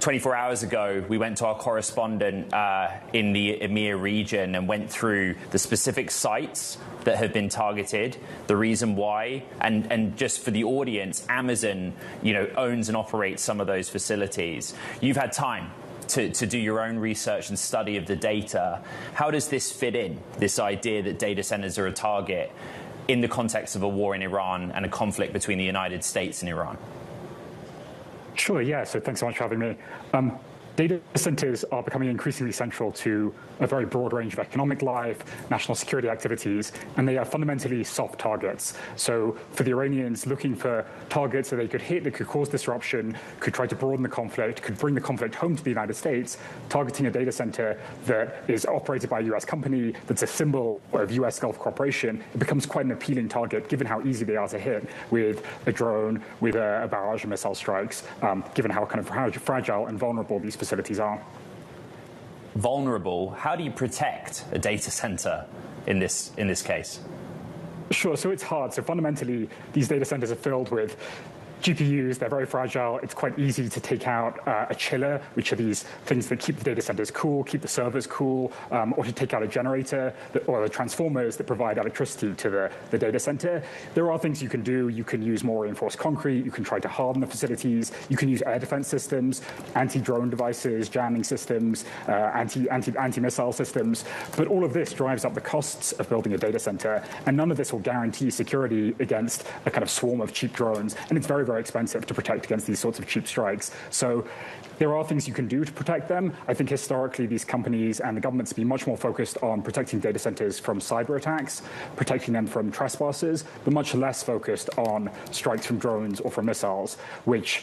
24 hours ago, we went to our correspondent in the EMEA region and went through the specific sites that have been targeted, the reason why, and just for the audience, Amazon, owns and operates some of those facilities. You've had time to do your own research and study of the data. How does this fit in, this idea that data centers are a target in the context of a war in Iran and a conflict between the United States and Iran? Sure, yeah. So thanks so much for having me. Data centers are becoming increasingly central to a very broad range of economic life, national security activities, and they are fundamentally soft targets. So for the Iranians, looking for targets that they could hit, that could cause disruption, could try to broaden the conflict, could bring the conflict home to the United States, targeting a data center that is operated by a U.S. company, that's a symbol of U.S. Gulf cooperation, it becomes quite an appealing target, given how easy they are to hit with a drone, with a barrage of missile strikes, given how kind of fragile and vulnerable these facilities are. Vulnerable? How do you protect a data center in this case? Sure, so it's hard. So fundamentally, these data centers are filled with GPUs, they're very fragile. It's quite easy to take out a chiller, which are these things that keep the data centers cool, keep the servers cool, or to take out a generator or the transformers that provide electricity to the data center. There are things you can do. You can use more reinforced concrete. You can try to harden the facilities. You can use air defense systems, anti-drone devices, jamming systems, anti-missile systems. But all of this drives up the costs of building a data center, and none of this will guarantee security against a kind of swarm of cheap drones. And it's very, very expensive to protect against these sorts of cheap strikes. So there are things you can do to protect them. I think historically these companies and the governments have been much more focused on protecting data centers from cyber attacks, protecting them from trespassers, but much less focused on strikes from drones or from missiles, which,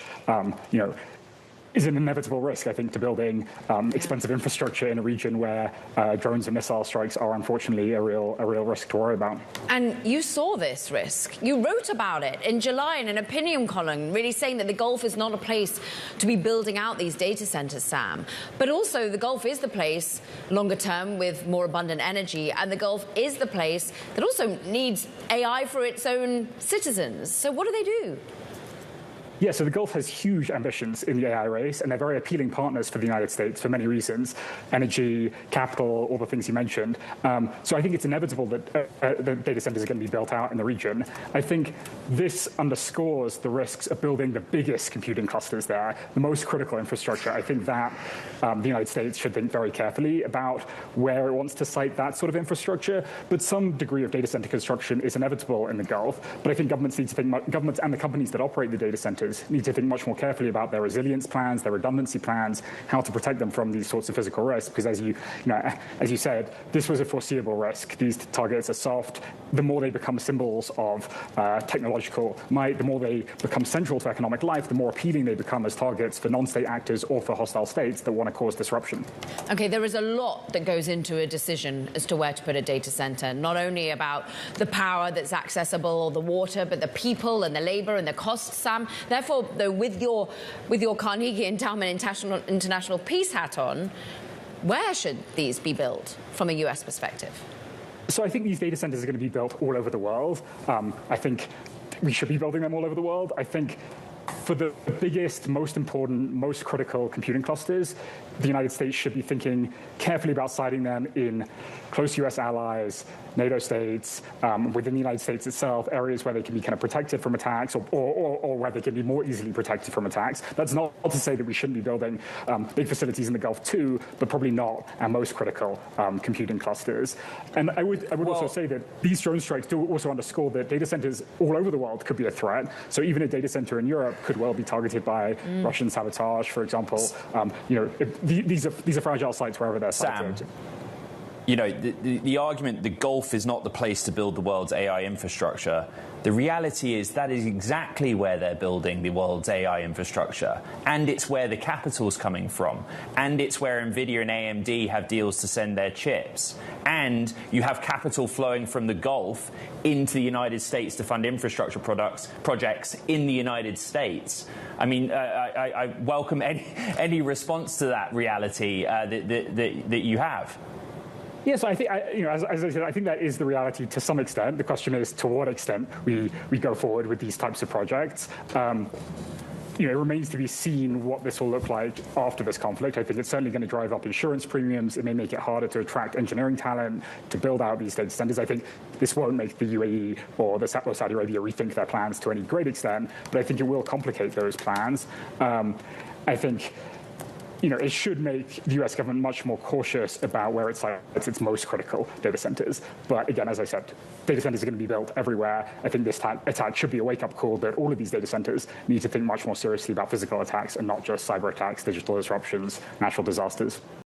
is an inevitable risk, I think, to building expensive infrastructure in a region where drones and missile strikes are unfortunately a real risk to worry about. And you saw this risk. You wrote about it in July in an opinion column, really saying that the Gulf is not a place to be building out these data centers, Sam. But also the Gulf is the place, longer term, with more abundant energy, and the Gulf is the place that also needs AI for its own citizens. So what do they do? Yeah, so the Gulf has huge ambitions in the AI race, and they're very appealing partners for the United States for many reasons: energy, capital, all the things you mentioned. So I think it's inevitable that the data centers are going to be built out in the region. I think this underscores the risks of building the biggest computing clusters there, the most critical infrastructure. I think that the United States should think very carefully about where it wants to site that sort of infrastructure. But some degree of data center construction is inevitable in the Gulf. But I think governments need to think, governments and the companies that operate the data centers need to think much more carefully about their resilience plans, their redundancy plans, how to protect them from these sorts of physical risks. Because as you said, this was a foreseeable risk. These targets are soft. The more they become symbols of technological might, the more they become central to economic life, the more appealing they become as targets for non-state actors or for hostile states that want to cause disruption. Okay, there is a lot that goes into a decision as to where to put a data center, not only about the power that's accessible or the water, but the people and the labor and the costs, Sam. Therefore, though, with your Carnegie Endowment International Peace hat on, where should these be built from a U.S. perspective? So I think these data centers are going to be built all over the world. I think we should be building them all over the world. I think for the biggest, most important, most critical computing clusters, the United States should be thinking carefully about siting them in close U.S. allies, NATO states, within the United States itself, areas where they can be kind of protected from attacks or where they can be more easily protected from attacks. That's not to say that we shouldn't be building big facilities in the Gulf too, but probably not our most critical computing clusters. And I would also say that these drone strikes do also underscore that data centers all over the world could be a threat. So even a data center in Europe could well be targeted by Russian sabotage, for example. These are fragile sites wherever they're sited. Sam, the argument the Gulf is not the place to build the world's AI infrastructure, the reality is that is exactly where they're building the world's AI infrastructure. And it's where the capital's coming from. And it's where NVIDIA and AMD have deals to send their chips. And you have capital flowing from the Gulf into the United States to fund infrastructure projects in the United States. I mean, I welcome any response to that reality that you have. Yes, I think, as I said, I think that is the reality to some extent. The question is to what extent we go forward with these types of projects. it remains to be seen what this will look like after this conflict. I think it's certainly going to drive up insurance premiums. It may make it harder to attract engineering talent to build out these data centers. I think this won't make the UAE or Saudi Arabia rethink their plans to any great extent, but I think it will complicate those plans. I think it should make the US government much more cautious about where it's its most critical data centers. But again, as I said, data centers are going to be built everywhere. I think this attack should be a wake-up call that all of these data centers need to think much more seriously about physical attacks and not just cyber attacks, digital disruptions, natural disasters.